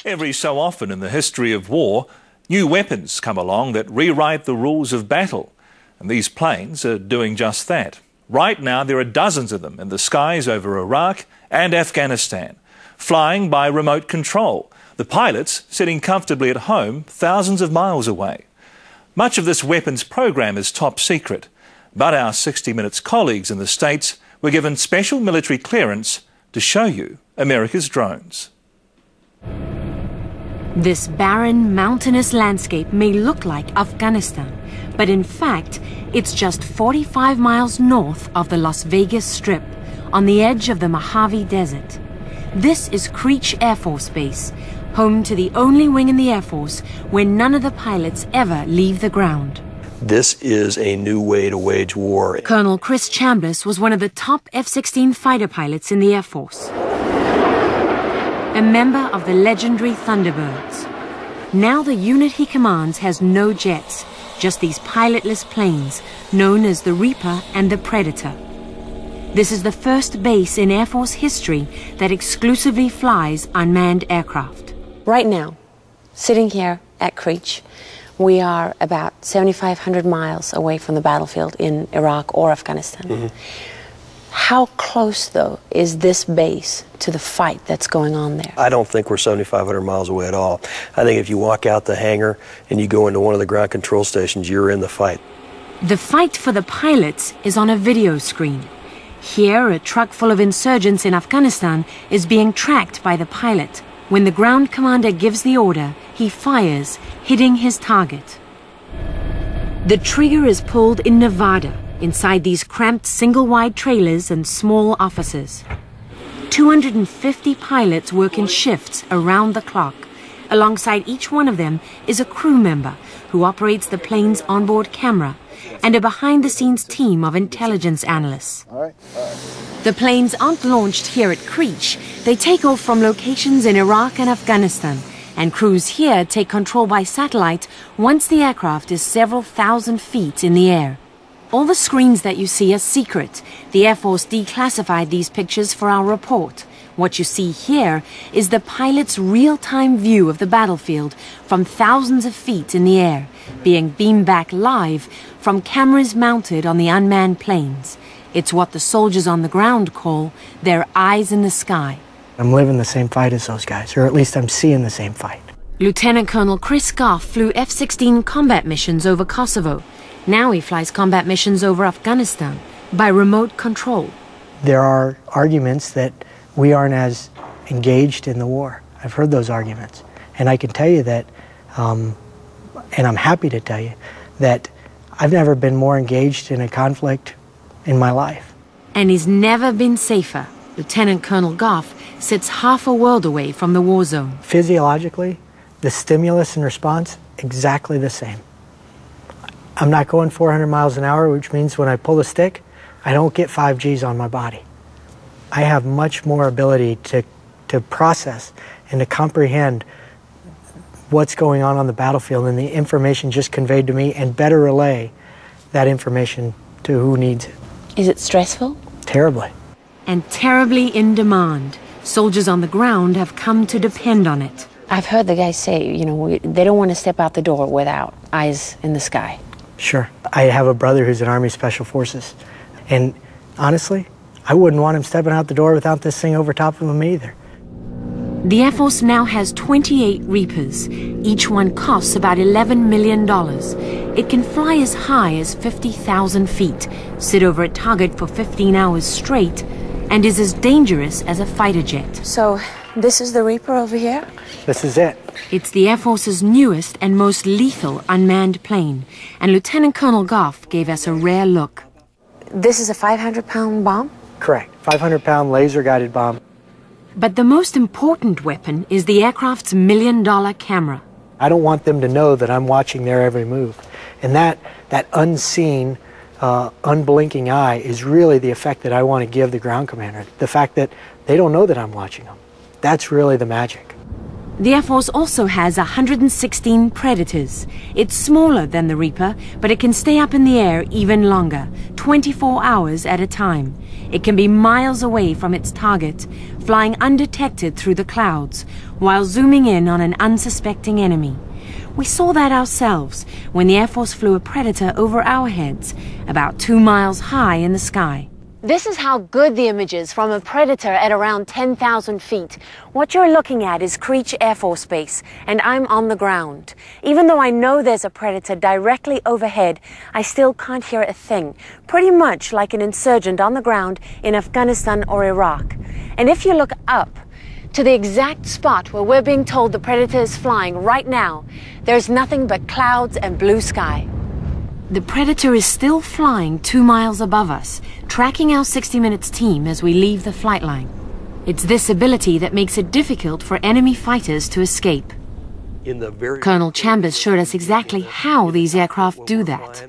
Every so often in the history of war, new weapons come along that rewrite the rules of battle. And these planes are doing just that. Right now, there are dozens of them in the skies over Iraq and Afghanistan, flying by remote control, the pilots sitting comfortably at home thousands of miles away. Much of this weapons program is top secret, but our 60 Minutes colleagues in the States were given special military clearance to show you America's drones. This barren, mountainous landscape may look like Afghanistan, but in fact, it's just 45 miles north of the Las Vegas Strip, on the edge of the Mojave Desert. This is Creech Air Force Base, home to the only wing in the Air Force where none of the pilots ever leave the ground. This is a new way to wage war. Colonel Chris Chambliss was one of the top F-16 fighter pilots in the Air Force, a member of the legendary Thunderbirds. Now the unit he commands has no jets, just these pilotless planes known as the Reaper and the Predator. This is the first base in Air Force history that exclusively flies unmanned aircraft. Right now, sitting here at Creech, we are about 7,500 miles away from the battlefield in Iraq or Afghanistan. Mm-hmm. How close, though, is this base to the fight that's going on there? I don't think we're 7,500 miles away at all. I think if you walk out the hangar and you go into one of the ground control stations, you're in the fight. The fight for the pilots is on a video screen. Here, a truck full of insurgents in Afghanistan is being tracked by the pilot. When the ground commander gives the order, he fires, hitting his target. The trigger is pulled in Nevada, inside these cramped single-wide trailers and small offices. 250 pilots work in shifts around the clock. Alongside each one of them is a crew member who operates the plane's onboard camera and a behind-the-scenes team of intelligence analysts. The planes aren't launched here at Creech. They take off from locations in Iraq and Afghanistan, and crews here take control by satellite once the aircraft is several thousand feet in the air. All the screens that you see are secret. The Air Force declassified these pictures for our report. What you see here is the pilot's real-time view of the battlefield from thousands of feet in the air, being beamed back live from cameras mounted on the unmanned planes. It's what the soldiers on the ground call their eyes in the sky. I'm living the same fight as those guys, or at least I'm seeing the same fight. Lieutenant Colonel Chris Goff flew F-16 combat missions over Kosovo. Now he flies combat missions over Afghanistan by remote control. There are arguments that we aren't as engaged in the war. I've heard those arguments. And I can tell you that, and I'm happy to tell you, that I've never been more engaged in a conflict in my life. And he's never been safer. Lieutenant Colonel Goff sits half a world away from the war zone. Physiologically, the stimulus and response, exactly the same. I'm not going 400 miles an hour, which means when I pull the stick, I don't get 5 Gs on my body. I have much more ability to process and to comprehend what's going on the battlefield and the information just conveyed to me, and better relay that information to who needs it. Is it stressful? Terribly. And terribly in demand. Soldiers on the ground have come to depend on it. I've heard the guys say, you know, they don't want to step out the door without eyes in the sky. Sure. I have a brother who's in Army Special Forces, and honestly, I wouldn't want him stepping out the door without this thing over top of him either. The Air Force now has 28 Reapers. Each one costs about $11 million. It can fly as high as 50,000 feet, sit over a target for 15 hours straight, and is as dangerous as a fighter jet. So, this is the Reaper over here? This is it. It's the Air Force's newest and most lethal unmanned plane, and Lieutenant Colonel Goff gave us a rare look. This is a 500-pound bomb? Correct. 500-pound laser-guided bomb. But the most important weapon is the aircraft's $1 million camera. I don't want them to know that I'm watching their every move. And that unseen, unblinking eye is really the effect that I want to give the ground commander. The fact that they don't know that I'm watching them. That's really the magic. The Air Force also has 116 Predators. It's smaller than the Reaper, but it can stay up in the air even longer, 24 hours at a time. It can be miles away from its target, flying undetected through the clouds, while zooming in on an unsuspecting enemy. We saw that ourselves when the Air Force flew a Predator over our heads, about 2 miles high in the sky. This is how good the image is from a Predator at around 10,000 feet. What you're looking at is Creech Air Force Base, and I'm on the ground. Even though I know there's a Predator directly overhead, I still can't hear a thing, pretty much like an insurgent on the ground in Afghanistan or Iraq. And if you look up, to the exact spot where we're being told the Predator is flying right now, there's nothing but clouds and blue sky. The Predator is still flying 2 miles above us, tracking our 60 Minutes team as we leave the flight line. It's this ability that makes it difficult for enemy fighters to escape. Colonel Chambers showed us exactly how these aircraft do that.